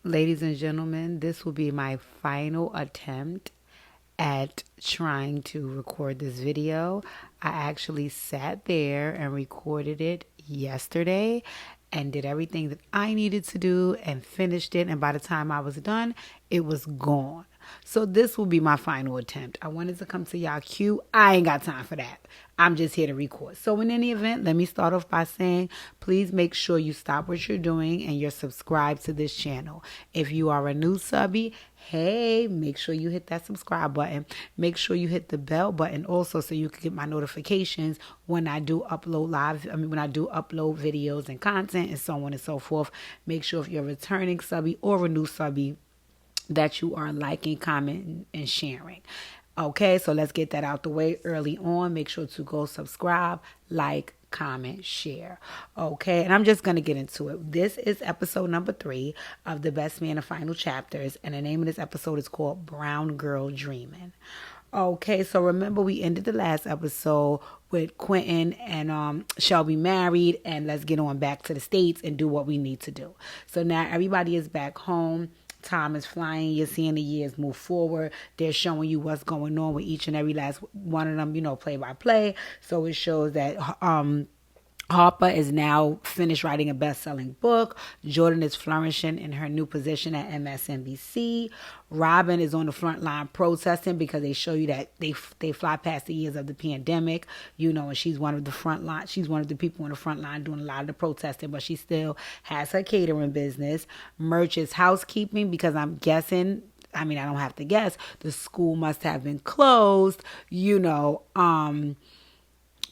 Ladies and gentlemen, this will be my final attempt at trying to record this video. I actually sat there and recorded it yesterday and did everything that I needed to do and finished it. And by the time I was done, it was gone. So this will be my final attempt. I wanted to come to y'all cue. I ain't got time for that. I'm just here to record. So in any event, let me start off by saying, please make sure you stop what you're doing and you're subscribed to this channel. If you are a new subby, hey, make sure you hit that subscribe button. Make sure you hit the bell button also so you can get my notifications when I do upload when I do upload videos and content and so on and so forth. Make sure if you're a returning subby or a new subby that you are liking, commenting, and sharing. Okay, so let's get that out the way early on. Make sure to go subscribe, like, comment, share. Okay, and I'm just going to get into it. This is episode number 3 of The Best Man, the Final Chapters, and the name of this episode is called Brown Girl Dreaming. Okay, so remember we ended the last episode with Quentin and Shelby married, and let's get on back to the States and do what we need to do. So now everybody is back home. Time is flying. You're seeing the years move forward. They're showing you what's going on with each and every last one of them, play by play. So it shows that Harper is now finished writing a best-selling book. Jordan is flourishing in her new position at MSNBC. Robin is on the front line protesting because they show you that they fly past the years of the pandemic, and she's one of the front line. She's one of the people on the front line doing a lot of the protesting, but she still has her catering business. Merch is housekeeping because I'm guessing, I don't have to guess, the school must have been closed,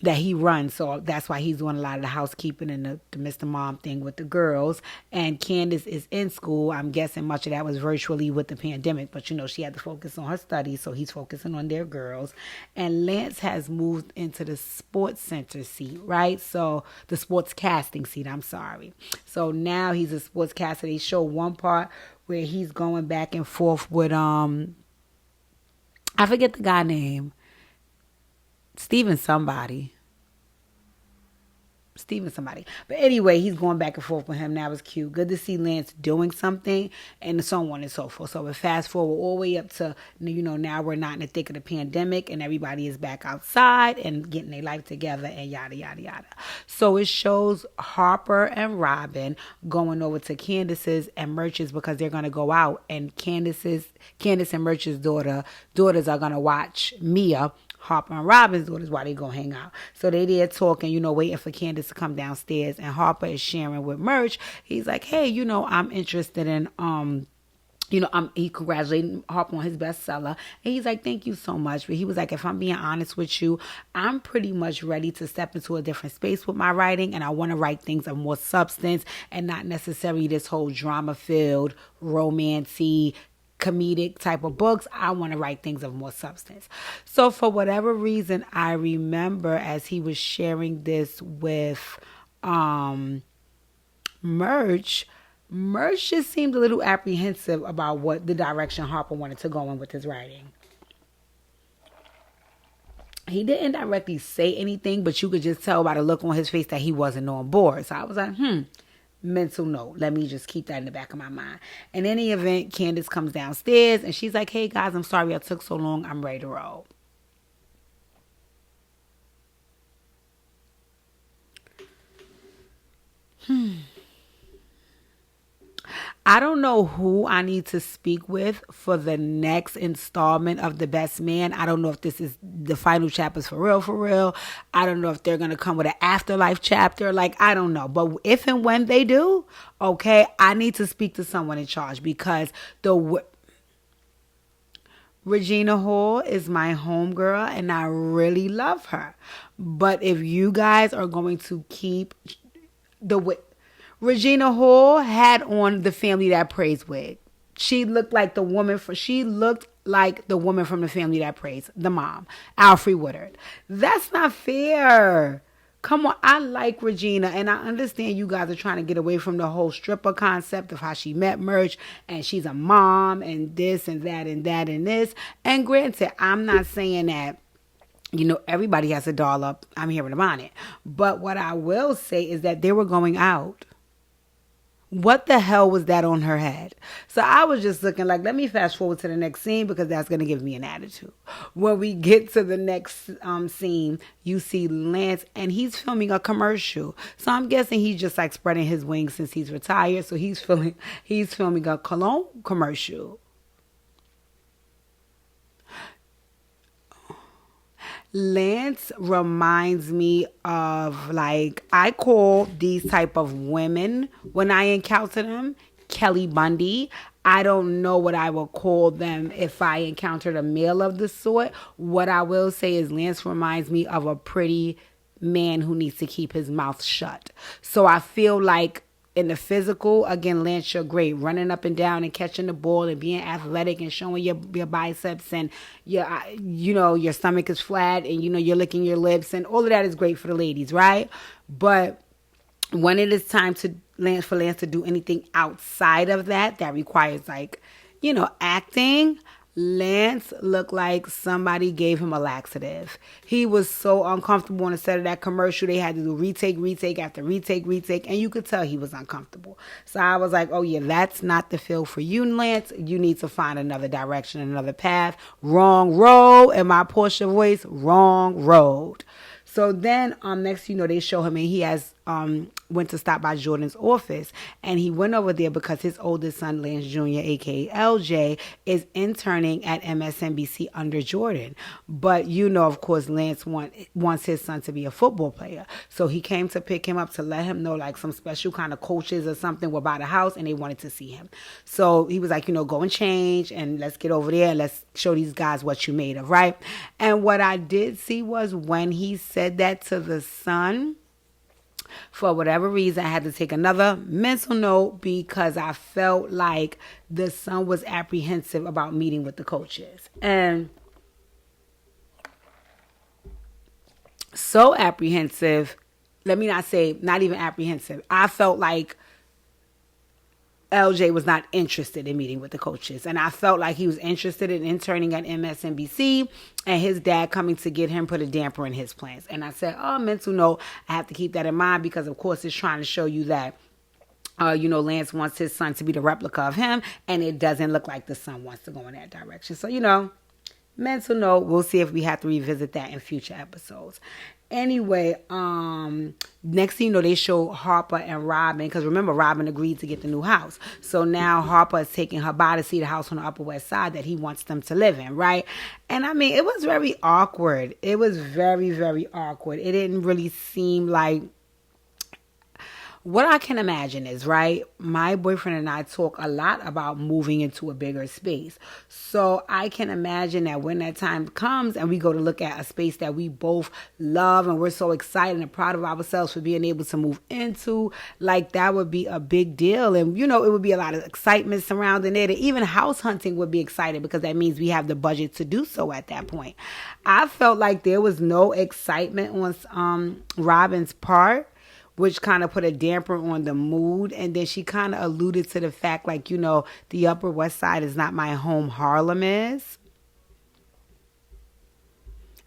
that he runs. So that's why he's doing a lot of the housekeeping and the Mr. Mom thing with the girls. And Candace is in school. I'm guessing much of that was virtually with the pandemic, but she had to focus on her studies, so he's focusing on their girls. And Lance has moved into the sports center seat, right? So the sports casting seat, I'm sorry. So now he's a sports caster. They show one part where he's going back and forth with I forget the guy name. Steven somebody. But anyway, he's going back and forth with him. That was cute. Good to see Lance doing something and so on and so forth. So we fast forward all the way up to, now we're not in the thick of the pandemic and everybody is back outside and getting their life together and yada, yada, yada. So it shows Harper and Robin going over to Candace's and Merch's because they're going to go out, and Candace and Merch's daughters are going to watch Mia, Harper and Robin's daughters, while they go hang out. So they there talking, waiting for Candace to come downstairs, and Harper is sharing with Merch. He's like, hey, I'm interested in he congratulated Harper on his bestseller. And he's like, thank you so much. But he was like, if I'm being honest with you, I'm pretty much ready to step into a different space with my writing. And I want to write things of more substance and not necessarily this whole drama-filled, romancy, comedic type of books. I want to write things of more substance. So for whatever reason, I remember as he was sharing this with Merch just seemed a little apprehensive about what the direction Harper wanted to go in with his writing. He didn't directly say anything, but you could just tell by the look on his face that he wasn't on board. So I was like, mental note. Let me just keep that in the back of my mind. In any event, Candace comes downstairs and she's like, hey guys, I'm sorry I took so long. I'm ready to roll. I don't know who I need to speak with for the next installment of The Best Man. I don't know if this is the final chapters for real. I don't know if they're going to come with an afterlife chapter. I don't know. But if and when they do, okay, I need to speak to someone in charge because Regina Hall is my homegirl and I really love her. But if you guys are going to keep Regina Hall had on the Family That Prays wig. She looked like the woman from the Family That Prays, the mom, Alfre Woodard. That's not fair. Come on, I like Regina, and I understand you guys are trying to get away from the whole stripper concept of how she met Merch, and she's a mom, and this and that and that and this. And granted, I'm not saying that everybody has a doll up. I'm hearing about it. But what I will say is that they were going out. What the hell was that on her head? So I was just looking like, let me fast forward to the next scene because that's going to give me an attitude. When we get to the next scene, you see Lance and he's filming a commercial. So I'm guessing he's just like spreading his wings since he's retired. So he's filming a cologne commercial. Lance reminds me of, like, I call these type of women when I encounter them Kelly Bundy. I don't know what I would call them if I encountered a male of the sort. What I will say is Lance reminds me of a pretty man who needs to keep his mouth shut. So I feel like in the physical, again, Lance, you're great. Running up and down and catching the ball and being athletic and showing your biceps and your stomach is flat and, you're licking your lips and all of that is great for the ladies, right? But when it is time for Lance to do anything outside of that requires acting, Lance looked like somebody gave him a laxative. He was so uncomfortable on the set of that commercial. They had to do retake after retake, and you could tell he was uncomfortable. So I was like, oh yeah, that's not the feel for you, Lance. You need to find another direction, another path. Wrong road. In my Porsche voice, wrong road. So then next they show him and he has went to stop by Jordan's office, and he went over there because his oldest son, Lance Jr., aka LJ, is interning at MSNBC under Jordan. But of course, Lance wants his son to be a football player. So he came to pick him up to let him know like some special kind of coaches or something were by the house and they wanted to see him. So he was like, go and change and let's get over there and let's show these guys what you made of, right? And what I did see was when he said that to the son, for whatever reason, I had to take another mental note because I felt like the son was apprehensive about meeting with the coaches. And so apprehensive, let me not say not even apprehensive. I felt like LJ was not interested in meeting with the coaches. And I felt like he was interested in interning at MSNBC and his dad coming to get him put a damper in his plans. And I said, mental note, I have to keep that in mind because, of course, it's trying to show you that, Lance wants his son to be the replica of him. And it doesn't look like the son wants to go in that direction. So, mental note, we'll see if we have to revisit that in future episodes. Anyway, next thing they show Harper and Robin, because remember, Robin agreed to get the new house. So now Harper is taking her by to see the house on the Upper West Side that he wants them to live in, right? And I mean, it was very awkward. It was very, very awkward. It didn't really seem like... What I can imagine is, right, my boyfriend and I talk a lot about moving into a bigger space. So I can imagine that when that time comes and we go to look at a space that we both love and we're so excited and proud of ourselves for being able to move into, like that would be a big deal. And, it would be a lot of excitement surrounding it. And even house hunting would be excited because that means we have the budget to do so at that point. I felt like there was no excitement on Robin's part, which kind of put a damper on the mood. And then she kind of alluded to the fact, like, the Upper West Side is not my home, Harlem is.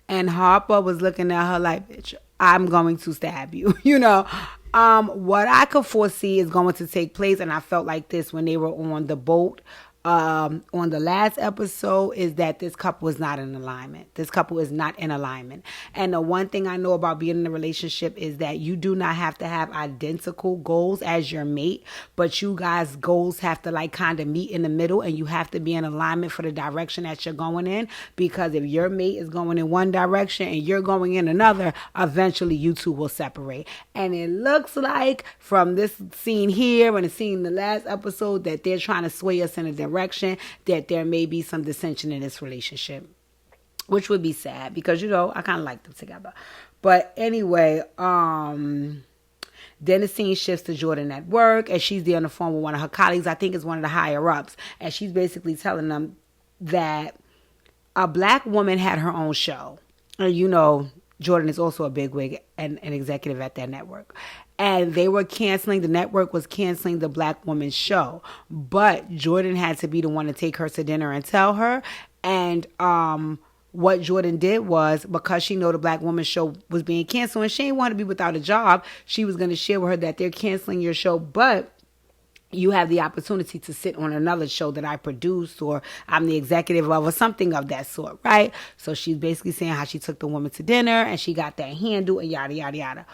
And Harper was looking at her like, bitch, I'm going to stab you, What I could foresee is going to take place, and I felt like this when they were on the boat, on the last episode, is that this couple is not in alignment. This couple is not in alignment. And the one thing I know about being in a relationship is that you do not have to have identical goals as your mate, but you guys' goals have to kind of meet in the middle, and you have to be in alignment for the direction that you're going in, because if your mate is going in one direction and you're going in another, eventually you two will separate. And it looks like from this scene here and the scene in the last episode that they're trying to sway us in a direction that there may be some dissension in this relationship, which would be sad because, I kind of like them together. But anyway, then the scene shifts to Jordan at work, and she's there on the phone with one of her colleagues. I think it's one of the higher ups. And she's basically telling them that a black woman had her own show. And Jordan is also a bigwig and an executive at that network. And the network was canceling the black woman's show. But Jordan had to be the one to take her to dinner and tell her. And what Jordan did was, because she know the black woman's show was being canceled and she didn't want to be without a job, she was going to share with her that they're canceling your show. But you have the opportunity to sit on another show that I produced or I'm the executive of or something of that sort, right? So she's basically saying how she took the woman to dinner and she got that handle and yada, yada, yada.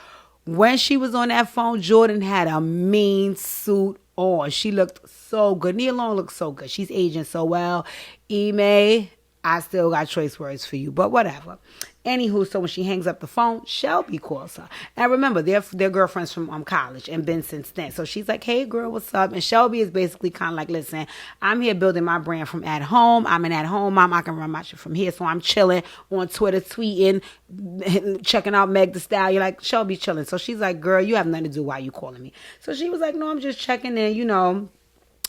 When she was on that phone, Jordan had a mean suit on. She looked so good. Nia Long looked so good. She's aging so well. Ime, I still got choice words for you, but whatever. Anywho, so when she hangs up the phone, Shelby calls her. And remember, they're girlfriends from college and been since then. So she's like, hey, girl, what's up? And Shelby is basically kind of like, listen, I'm here building my brand from at home. I'm an at-home mom. I can run my shit from here. So I'm chilling on Twitter, tweeting, checking out Meg Thee Stallion. Like, Shelby chilling. So she's like, girl, you have nothing to do. Why you calling me? So she was like, no, I'm just checking in,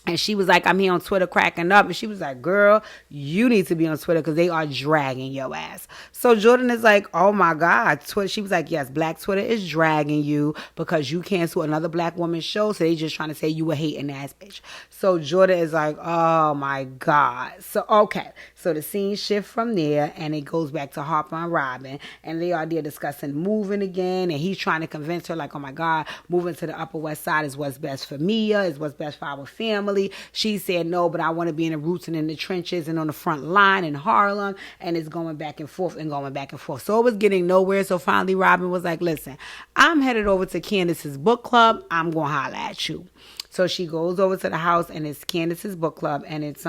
And she was like, I'm here on Twitter cracking up. And she was like, girl, you need to be on Twitter because they are dragging your ass. So Jordan is like, oh my God. Twitter. She was like, yes, Black Twitter is dragging you because you canceled another black woman's show. So they just trying to say you a hating ass bitch. So Jordan is like, oh my God. So, okay. So the scene shift from there and it goes back to Harper and Robin. And they are there discussing moving again. And he's trying to convince her like, oh my God, moving to the Upper West Side is what's best for Mia, is what's best for our family. She said, no, but I want to be in the roots and in the trenches and on the front line in Harlem. And it's going back and forth and going back and forth. So it was getting nowhere. So finally, Robin was like, listen, I'm headed over to Candace's book club. I'm going to holler at you. So she goes over to the house and it's Candace's book club. And it's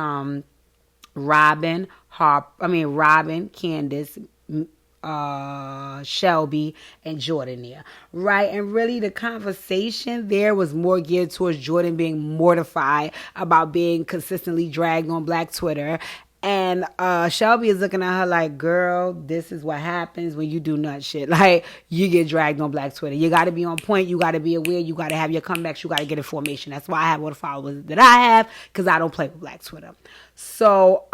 Robin, Candace, Shelby and Jordan there, right? And really the conversation there was more geared towards Jordan being mortified about being consistently dragged on Black Twitter. And Shelby is looking at her like, girl, this is what happens when you do nut shit. Like, you get dragged on Black Twitter. You got to be on point. You got to be aware. You got to have your comebacks. You got to get information. That's why I have all the followers that I have, because I don't play with Black Twitter. So,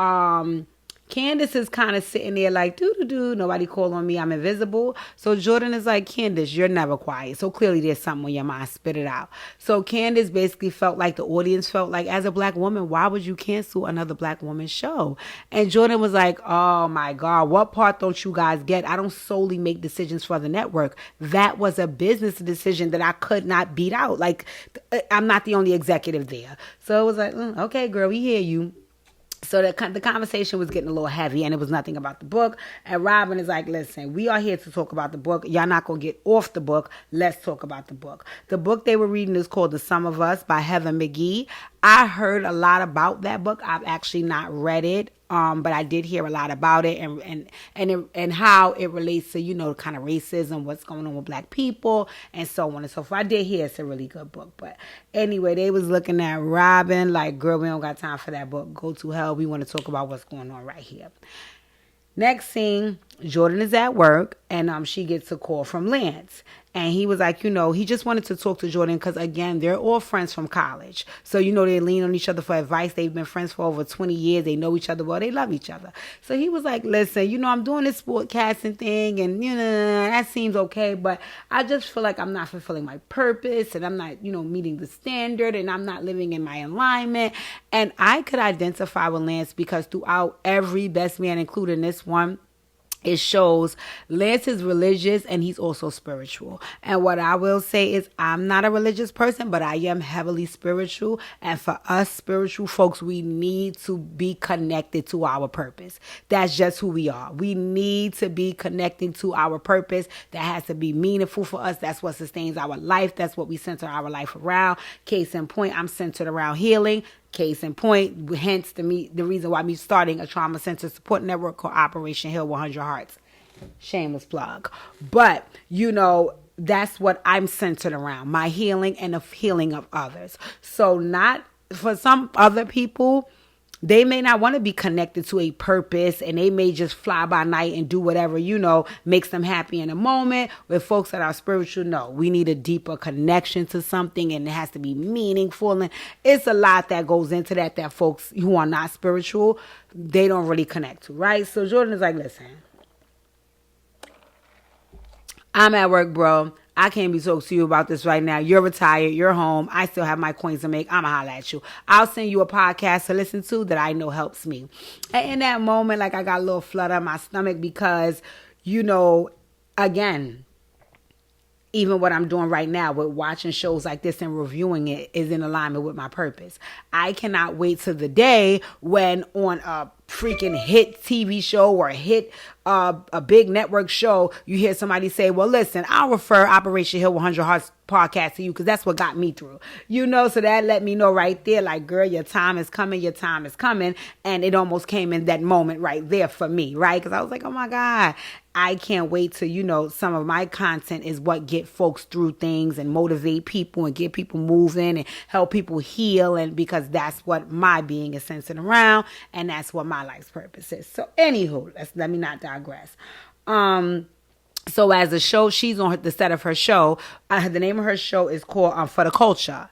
Candace is kind of sitting there like, doo-doo-doo, nobody call on me, I'm invisible. So Jordan is like, Candace, you're never quiet. So clearly there's something on your mind, spit it out. So Candace basically felt like the audience felt like, as a black woman, why would you cancel another black woman's show? And Jordan was like, oh my God, what part don't you guys get? I don't solely make decisions for the network. That was a business decision that I could not beat out. Like, I'm not the only executive there. So it was like, okay, girl, we hear you. So the conversation was getting a little heavy and it was nothing about the book. And Robin is like, listen, we are here to talk about the book. Y'all not going to get off the book. Let's talk about the book. The book they were reading is called The Sum of Us by Heather McGhee. I heard a lot about that book. I've actually not read it. But I did hear a lot about it and how it relates to, kind of racism, what's going on with black people and so on and so forth. I did hear it's a really good book. But anyway, they was looking at Robin like, girl, we don't got time for that book. Go to hell. We want to talk about what's going on right here. Next scene, Jordan is at work and she gets a call from Lance. And he was like, he just wanted to talk to Jordan because, again, they're all friends from college. So, they lean on each other for advice. They've been friends for over 20 years. They know each other well. They love each other. So he was like, listen, I'm doing this sportcasting thing and, that seems okay. But I just feel like I'm not fulfilling my purpose and I'm not, meeting the standard and I'm not living in my alignment. And I could identify with Lance because throughout every Best Man, including this one, it shows Lance is religious and he's also spiritual. And what I will say is I'm not a religious person, but I am heavily spiritual. And for us spiritual folks, we need to be connected to our purpose. That's just who we are. We need to be connecting to our purpose. That has to be meaningful for us. That's what sustains our life. That's what we center our life around. Case in point, I'm centered around healing. Case in point, hence the reason why me starting a trauma center support network called Operation Heal 100 Hearts. Shameless plug. But, that's what I'm centered around, my healing and the healing of others. So not for some other people, they may not want to be connected to a purpose and they may just fly by night and do whatever, makes them happy in a moment. With folks that are spiritual, no, we need a deeper connection to something and it has to be meaningful. And it's a lot that goes into that folks who are not spiritual, they don't really connect to, right? So Jordan is like, listen, I'm at work, bro. I can't be talking to you about this right now. You're retired. You're home. I still have my coins to make. I'm going to holler at you. I'll send you a podcast to listen to that I know helps me. And in that moment, I got a little flutter in my stomach because, again, even what I'm doing right now with watching shows like this and reviewing it is in alignment with my purpose. I cannot wait to the day when on a freaking hit TV show or a big network show, you hear somebody say, well, listen, I'll refer Operation Hill 100 Hearts podcast to you because that's what got me through. So that let me know right there, like, girl, your time is coming, your time is coming. And it almost came in that moment right there for me, right? Because I was like, oh my God, I can't wait to, some of my content is what get folks through things and motivate people and get people moving and help people heal. And because that's what my being is centered around, and that's what my life's purpose is. So anywho, let me not digress. So as a show, she's on the set of her show. The name of her show is called For the Culture.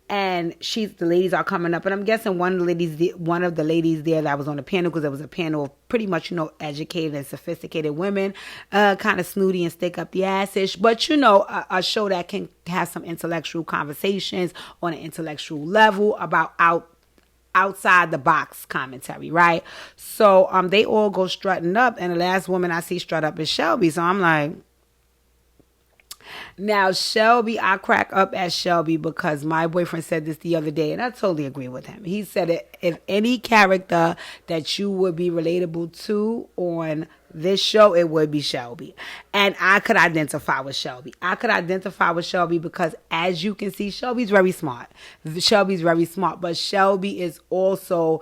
And the ladies are coming up, and I'm guessing one of the ladies there that was on the panel, because there was a panel of pretty much, educated and sophisticated women, kind of snooty and stick up the ass-ish, but a show that can have some intellectual conversations on an intellectual level about outside the box commentary, right? So they all go strutting up, and the last woman I see strut up is Shelby. So I'm like, now Shelby, I crack up at Shelby because my boyfriend said this the other day, and I totally agree with him. He said if any character that you would be relatable to on this show, it would be Shelby. And I could identify with Shelby. Because as you can see, Shelby's very smart. But Shelby is also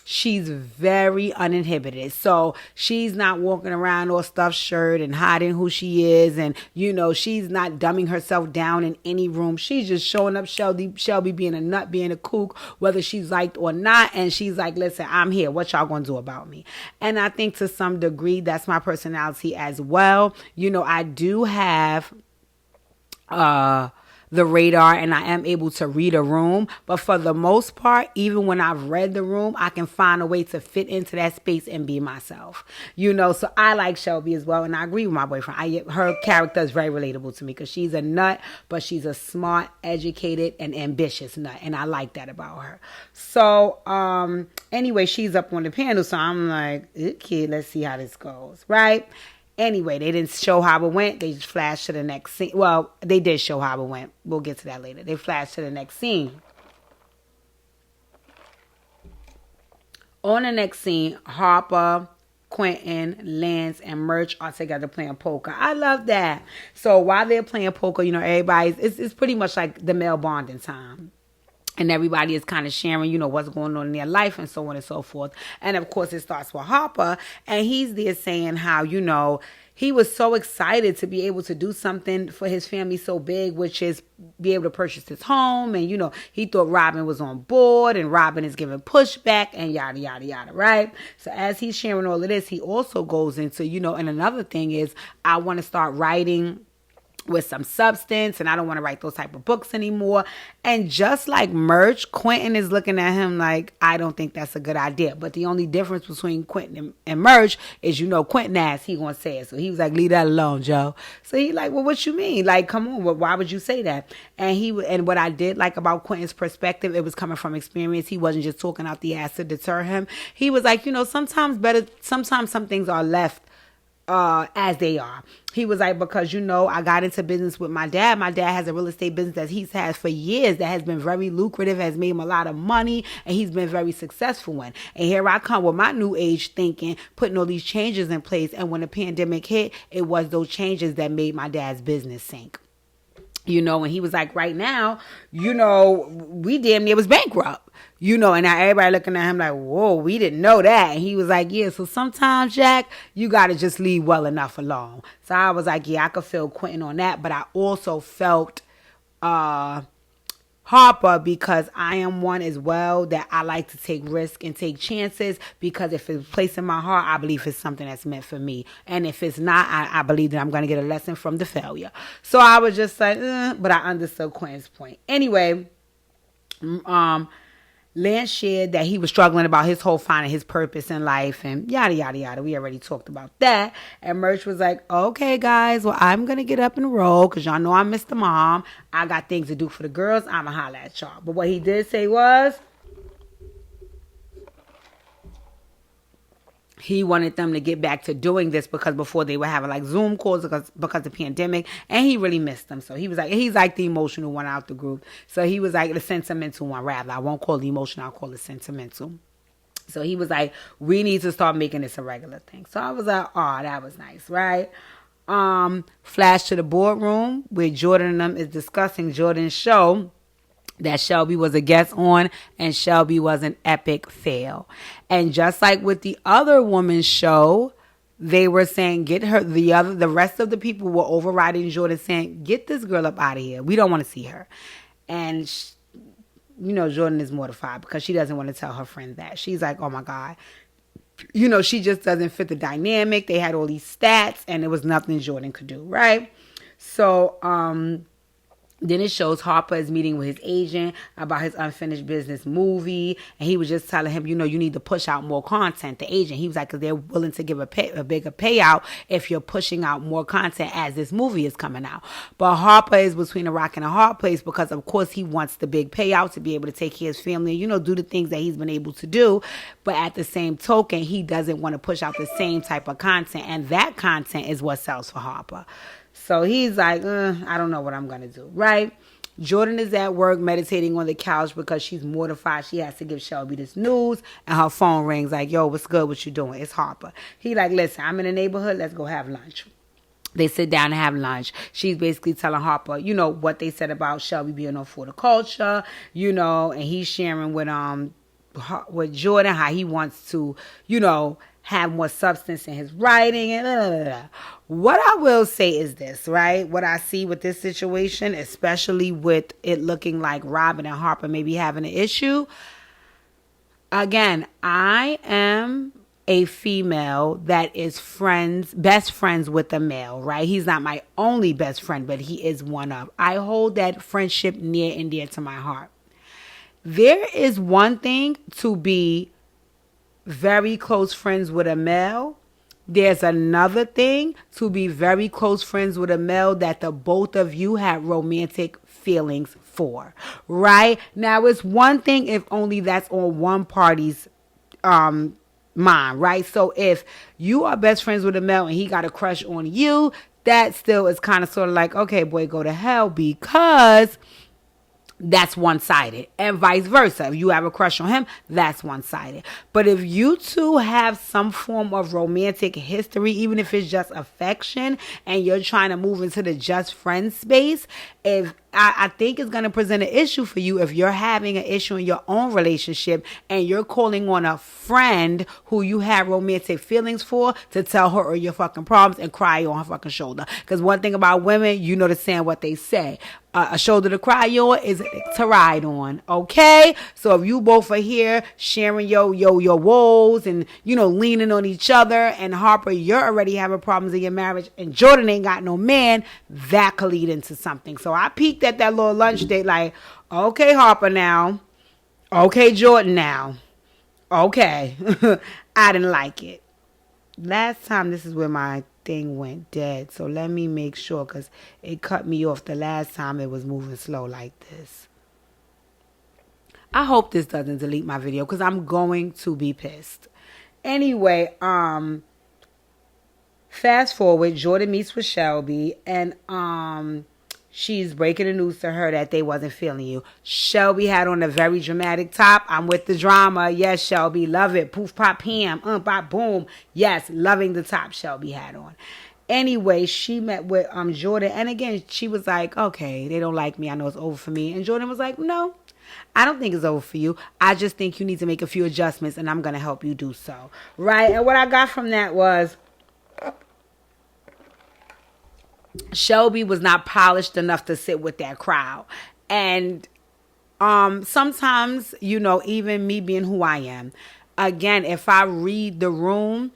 she's very uninhibited. So she's not walking around all stuffed shirt and hiding who she is. And, she's not dumbing herself down in any room. She's just showing up Shelby being a nut, being a kook, whether she's liked or not. And she's like, listen, I'm here. What y'all gonna do about me? And I think to some degree, that's my personality as well. I do have, the radar, and I am able to read a room, but for the most part, even when I've read the room, I can find a way to fit into that space and be myself, so I like Shelby as well, and I agree with my boyfriend. Her character is very relatable to me because she's a nut, but she's a smart, educated, and ambitious nut, and I like that about her. So anyway, she's up on the panel, so I'm like, okay, let's see how this goes, right? Anyway, they didn't show how it went. They just flashed to the next scene. Well, they did show how it went. We'll get to that later. They flashed to the next scene. On the next scene, Harper, Quentin, Lance, and Murch are together playing poker. I love that. So while they're playing poker, it's pretty much like the male bonding time. And everybody is kind of sharing, what's going on in their life and so on and so forth. And of course, it starts with Harper. And he's there saying how, he was so excited to be able to do something for his family so big, which is be able to purchase his home. And, he thought Robin was on board and Robin is giving pushback and yada, yada, yada, right? So as he's sharing all of this, he also goes into, and another thing is I want to start writing with some substance, and I don't want to write those type of books anymore. And just like Murch, Quentin is looking at him like, I don't think that's a good idea. But the only difference between Quentin and Murch is, Quentin asked, he gonna say it. So he was like, leave that alone, Joe. So he like, well, what you mean? Like, come on, why would you say that? And what I did like about Quentin's perspective, it was coming from experience. He wasn't just talking out the ass to deter him. He was like, sometimes some things are left as they are. He was like, because I got into business with my dad. My dad has a real estate business that he's had for years that has been very lucrative, has made him a lot of money, and he's been very successful in. And here I come with my new age thinking, putting all these changes in place. And when the pandemic hit, it was those changes that made my dad's business sink. And he was like, right now, we damn near was bankrupt. And now everybody looking at him like, whoa, we didn't know that. And he was like, yeah, so sometimes, Jack, you got to just leave well enough alone. So I was like, yeah, I could feel Quentin on that. But I also felt Harper, because I am one as well that I like to take risks and take chances, because if it's placed in my heart, I believe it's something that's meant for me. And if it's not, I believe that I'm going to get a lesson from the failure. So I was just like, but I understood Quentin's point. Anyway, Lance shared that he was struggling about his whole finding his purpose in life and yada, yada, yada. We already talked about that. And Murch was like, okay, guys, well, I'm going to get up and roll because y'all know I miss the mom. I got things to do for the girls. I'm going to holler at y'all. But what he did say was, he wanted them to get back to doing this because before they were having like Zoom calls because of the pandemic, and he really missed them. So he's like the emotional one out the group. So he was like the sentimental one, rather. I won't call it emotional, I'll call it sentimental. So he was like, we need to start making this a regular thing. So I was like, oh, that was nice, right? Flash to the boardroom where Jordan and them is discussing Jordan's show that Shelby was a guest on, and Shelby was an epic fail. And just like with the other woman's show, they were saying, get her, the rest of the people were overriding Jordan saying, get this girl up out of here. We don't want to see her. And, Jordan is mortified because she doesn't want to tell her friend that. She's like, oh my God. She just doesn't fit the dynamic. They had all these stats and there was nothing Jordan could do, right? So, then it shows Harper is meeting with his agent about his unfinished business movie. And he was just telling him, you need to push out more content. The agent, he was like, because they're willing to give a bigger payout if you're pushing out more content as this movie is coming out. But Harper is between a rock and a hard place because, of course, he wants the big payout to be able to take care of his family, do the things that he's been able to do. But at the same token, he doesn't want to push out the same type of content. And that content is what sells for Harper. So he's like, I don't know what I'm going to do, right? Jordan is at work meditating on the couch because she's mortified. She has to give Shelby this news, and her phone rings like, yo, what's good? What you doing? It's Harper. He like, listen, I'm in the neighborhood. Let's go have lunch. They sit down and have lunch. She's basically telling Harper, what they said about Shelby being on for the culture, and he's sharing with Jordan how he wants to, have more substance in his writing and blah, blah, blah. What I will say is this, right? What I see with this situation, especially with it looking like Robin and Harper maybe having an issue. Again, I am a female that is best friends with a male, right? He's not my only best friend, but he is one of. I hold that friendship near and dear to my heart. There is one thing to be very close friends with a male. There's another thing to be very close friends with a male that the both of you have romantic feelings for, right? Now, it's one thing if only that's on one party's mind, right? So if you are best friends with a male and he got a crush on you, that still is kind of sort of like, okay, boy, go to hell, because that's one-sided, and vice versa. If you have a crush on him, that's one-sided. But if you two have some form of romantic history, even if it's just affection, and you're trying to move into the just friend space, I think it's going to present an issue for you if you're having an issue in your own relationship and you're calling on a friend who you have romantic feelings for to tell her all your fucking problems and cry on her fucking shoulder. Because one thing about women, the saying what they say. A shoulder to cry on is to ride on, okay? So if you both are here sharing your woes and, leaning on each other, and Harper, you're already having problems in your marriage, and Jordan ain't got no man, that could lead into something. So I peeked at that little lunch date like, okay, Harper now. Okay, Jordan now. Okay. I didn't like it. Last time, this is where my thing went dead. So let me make sure, because it cut me off the last time it was moving slow like this. I hope this doesn't delete my video because I'm going to be pissed. Anyway, fast forward, Jordan meets with Shelby, and she's breaking the news to her that they wasn't feeling you. Shelby had on a very dramatic top. I'm with the drama. Yes, Shelby. Love it. Poof, pop, pam. Bop, boom. Yes, loving the top Shelby had on. Anyway, she met with Jordan. And again, she was like, okay, they don't like me. I know it's over for me. And Jordan was like, no, I don't think it's over for you. I just think you need to make a few adjustments, and I'm going to help you do so. Right? And what I got from that was, Shelby was not polished enough to sit with that crowd. And sometimes, even me being who I am, again, if I read the room,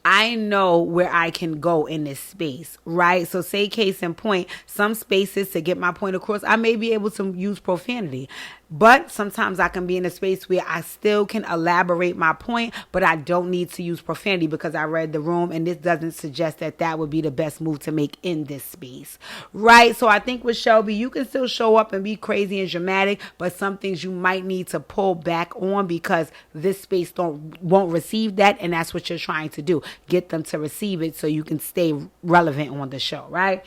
I know where I can go in this space, right? So say case in point, some spaces to get my point across, I may be able to use profanity. But sometimes I can be in a space where I still can elaborate my point, but I don't need to use profanity because I read the room and this doesn't suggest that that would be the best move to make in this space, right? So I think with Shelby, you can still show up and be crazy and dramatic, but some things you might need to pull back on because this space won't receive that, and that's what you're trying to do. Get them to receive it so you can stay relevant on the show, right?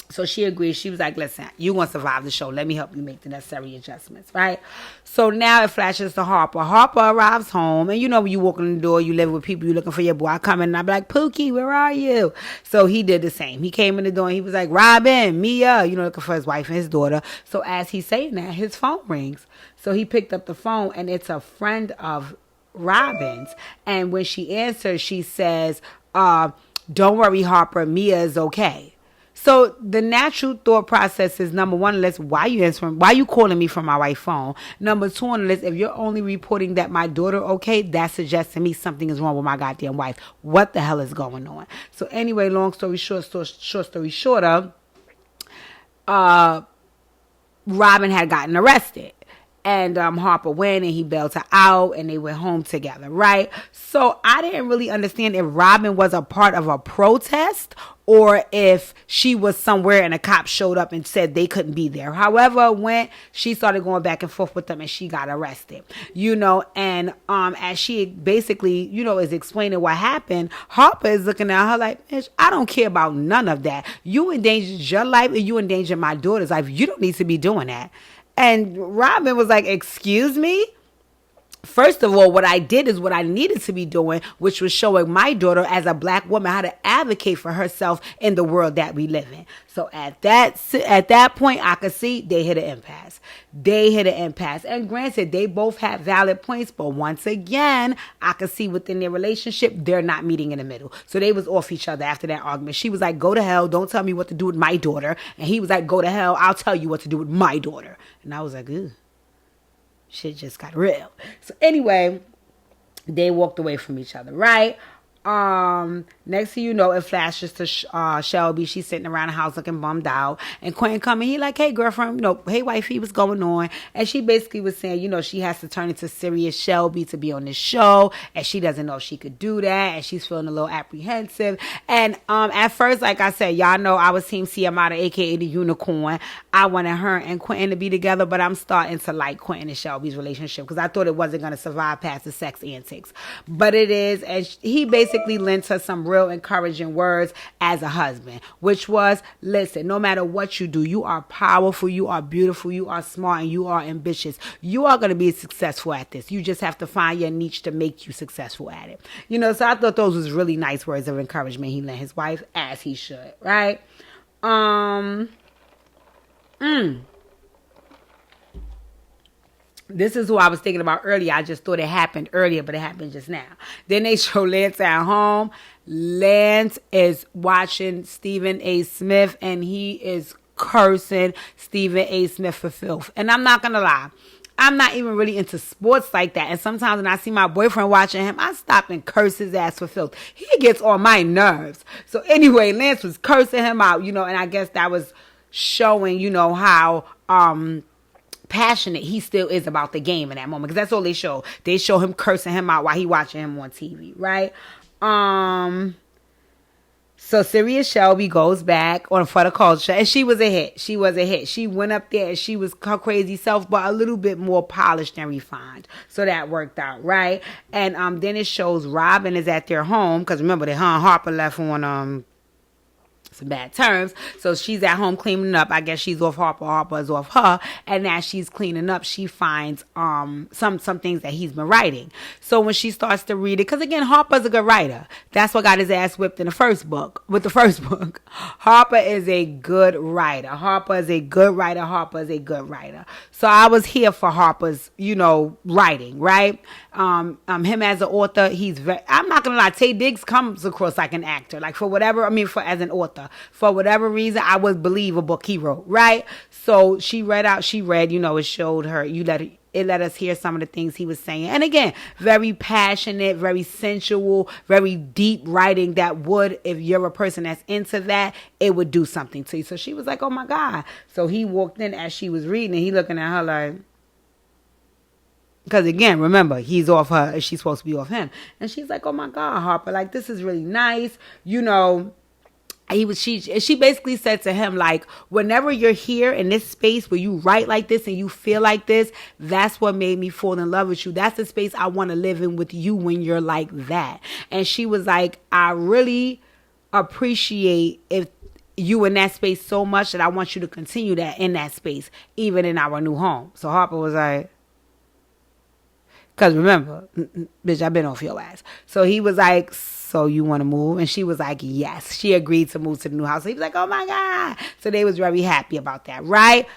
So she agreed. She was like, listen, you're going to survive the show. Let me help you make the necessary adjustments, right? So now it flashes to Harper. Harper arrives home. And you know when you walk in the door, you live with people, you're looking for your boy. I come in and I be like, Pookie, where are you? So he did the same. He came in the door and he was like, Robin, Mia, looking for his wife and his daughter. So as he's saying that, his phone rings. So he picked up the phone and it's a friend of Robin's. And when she answers, she says, don't worry, Harper, Mia is okay. So the natural thought process is, number one, why you answering? Why you calling me from my wife's phone? Number two on the list, if you're only reporting that my daughter okay, that suggests to me something is wrong with my goddamn wife. What the hell is going on? So anyway, long story short, short story shorter, Robin had gotten arrested. And Harper went and he bailed her out and they went home together, right? So I didn't really understand if Robin was a part of a protest or if she was somewhere and a cop showed up and said they couldn't be there. However, when she started going back and forth with them and she got arrested, and as she basically, is explaining what happened, Harper is looking at her like, bitch, I don't care about none of that. You endangered your life and you endangered my daughter's life. You don't need to be doing that. And Robin was like, excuse me? First of all, what I did is what I needed to be doing, which was showing my daughter as a black woman how to advocate for herself in the world that we live in. So at that point, I could see they hit an impasse. And granted, they both have valid points, but once again, I could see within their relationship, they're not meeting in the middle. So they was off each other after that argument. She was like, go to hell. Don't tell me what to do with my daughter. And he was like, go to hell. I'll tell you what to do with my daughter. And I was like, ugh. Shit just got real. So anyway, they walked away from each other, right? Next thing you know, it flashes to Shelby. She's sitting around the house looking bummed out. And Quentin coming, he like, hey, girlfriend, hey, wifey, what's going on? And she basically was saying, she has to turn into serious Shelby to be on this show. And she doesn't know if she could do that. And she's feeling a little apprehensive. And at first, like I said, y'all know I was Team Ciamata, a.k.a. the unicorn. I wanted her and Quentin to be together, but I'm starting to like Quentin and Shelby's relationship because I thought it wasn't going to survive past the sex antics. But it is. And he basically lent her some real encouraging words as a husband, which was, listen, no matter what you do, you are powerful, you are beautiful, you are smart, and you are ambitious. You are going to be successful at this. You just have to find your niche to make you successful at it. So I thought those was really nice words of encouragement he lent his wife, as he should, right? This is who I was thinking about earlier. I just thought it happened earlier, but it happened just now. Then they show Lance at home. Lance is watching Stephen A. Smith, and he is cursing Stephen A. Smith for filth. And I'm not going to lie. I'm not even really into sports like that. And sometimes when I see my boyfriend watching him, I stop and curse his ass for filth. He gets on my nerves. So anyway, Lance was cursing him out, and I guess that was showing, how passionate he still is about the game in that moment, because that's all they show. They show him cursing him out while he watching him on TV, right? So Serious Shelby goes back on For the Culture, and she was a hit. She went up there and she was her crazy self, but a little bit more polished and refined. So that worked out, right? And then it shows Robin is at their home, because remember, Harper left on some bad terms. So she's at home cleaning up. I guess she's off Harper. Harper is off her. And as she's cleaning up, she finds some things that he's been writing. So when she starts to read it, because again, Harper's a good writer. That's what got his ass whipped in the first book. Harper is a good writer. Harper is a good writer. So I was here for Harper's, writing, right? Him as an author, I'm not gonna lie, Taye Diggs comes across like an actor. Like as an author. For whatever reason, I would believe a book he wrote, right? So she read, it showed her, it let us hear some of the things he was saying. And again, very passionate, very sensual, very deep writing that would, if you're a person that's into that, it would do something to you. So she was like, oh my God. So he walked in as she was reading and he looking at her like, Because again, remember, he's off her, she's supposed to be off him. And she's like, oh my God, Harper, like, this is really nice. You know, she basically said to him, like, whenever you're here in this space where you write like this and you feel like this, that's what made me fall in love with you. That's the space I want to live in with you when you're like that. And she was like, I really appreciate if you in that space so much that I want you to continue that in that space, even in our new home. So Harper was like, because remember, bitch, I've been off your ass. So he was like, so you want to move? And she was like, yes. She agreed to move to the new house. So he was like, oh my God. So they was very happy about that, right?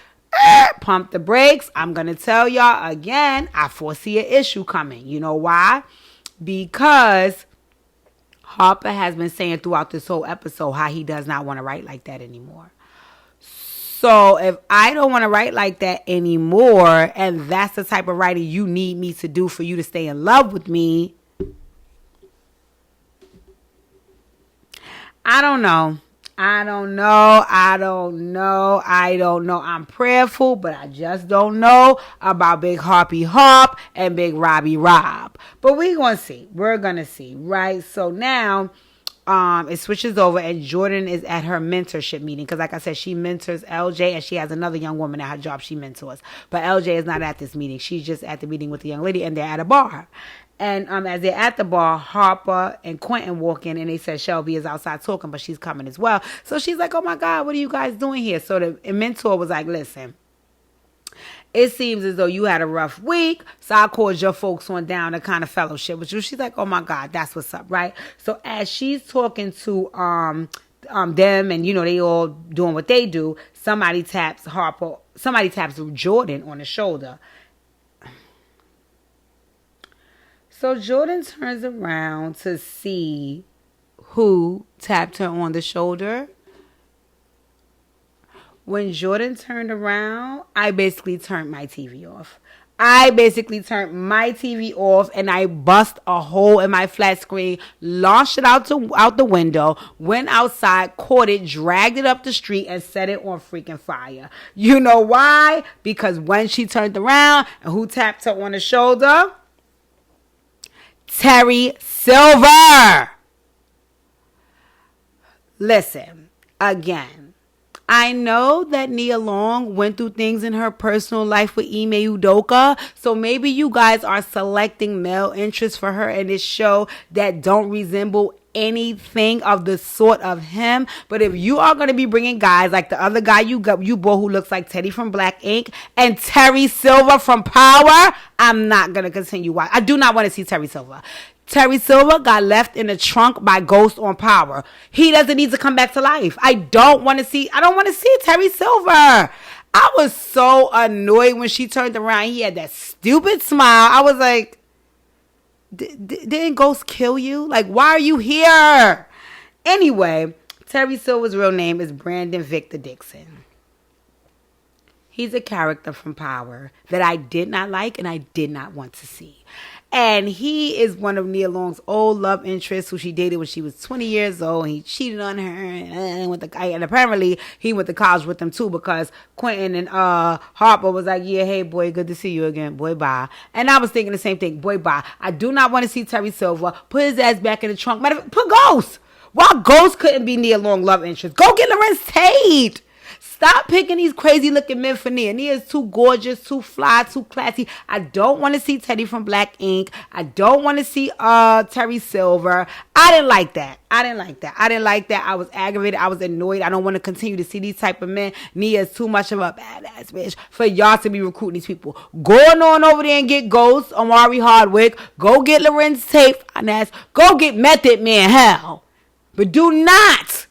Pump the brakes. I'm going to tell y'all again, I foresee an issue coming. You know why? Because Harper has been saying throughout this whole episode how he does not want to write like that anymore. So if I don't want to write like that anymore, and that's the type of writing you need me to do for you to stay in love with me, I don't know. I'm prayerful, but I just don't know about Big Harpy Harp and Big Robbie Rob. But we're going to see. We're going to see, right? So now it switches over and Jordan is at her mentorship meeting because, like I said, she mentors LJ and she has another young woman at her job she mentors. But LJ is not at this meeting. She's just at the meeting with the young lady and they're at a bar. And as they're at the bar, Harper and Quentin walk in and they said Shelby is outside talking, but she's coming as well. So she's like, oh my God, what are you guys doing here? So the mentor was like, listen, it seems as though you had a rough week, so I called your folks on down to kind of fellowship with you. She's like, oh my God, that's what's up, right? So as she's talking to them and, you know, they all doing what they do, somebody taps Jordan on the shoulder. So Jordan turns around to see who tapped her on the shoulder. When Jordan turned around, I basically turned my TV off. And I bust a hole in my flat screen, launched it out the window, went outside, caught it, dragged it up the street, and set it on freaking fire. You know why? Because when she turned around, and who tapped her on the shoulder? Terry Silver. Listen, again, I know that Nia Long went through things in her personal life with Ime Udoka, so maybe you guys are selecting male interests for her in this show that don't resemble anything of the sort of him. But if you are going to be bringing guys like the other guy you bought who looks like Teddy from Black Ink and Terry Silver from Power, I'm not going to continue watching. I do not want to see Terry Silver. Terry Silver got left in the trunk by Ghost on Power. He doesn't need to come back to life. I don't want to see Terry Silver. I was so annoyed when she turned around. He had that stupid smile. I was like, didn't Ghost kill you? Like, why are you here? Anyway, Terry Silver's real name is Brandon Victor Dixon. He's a character from Power that I did not like and I did not want to see. And he is one of Nia Long's old love interests who she dated when she was 20 years old. And he cheated on her and apparently he went to college with them too because Quentin and Harper was like, yeah, hey boy, good to see you again. Boy, bye. And I was thinking the same thing. Boy, bye. I do not want to see Terry Silver. Put his ass back in the trunk. Put Ghost. Why Ghost couldn't be Nia Long love interest? Go get Lorenz Tate. Stop picking these crazy looking men for Nia. Nia is too gorgeous, too fly, too classy. I don't want to see Teddy from Black Ink. I don't want to see Terry Silver. I didn't like that. I was aggravated. I was annoyed. I don't want to continue to see these type of men. Nia is too much of a badass bitch for y'all to be recruiting these people. Going on over there and get Ghost, Omari Hardwick. Go get Lorenz Tate. Go get Method Man. Hell. But do not.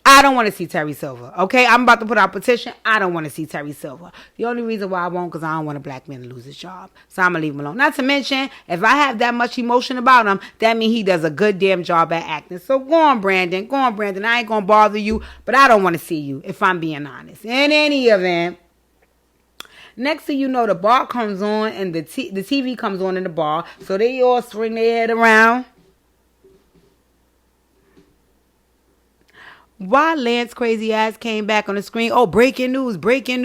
I don't want to see Terry Silver, okay? I'm about to put out a petition. I don't want to see Terry Silver. The only reason why I won't because I don't want a black man to lose his job. So I'm going to leave him alone. Not to mention, if I have that much emotion about him, that means he does a good damn job at acting. So go on, Brandon. I ain't going to bother you, but I don't want to see you, if I'm being honest. In any event, next thing you know, the bar comes on and the TV comes on in the bar. So they all swing their head around. Why Lance crazy ass came back on the screen? Oh, breaking news. The breaking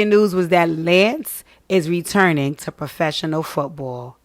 news was that Lance is returning to professional football.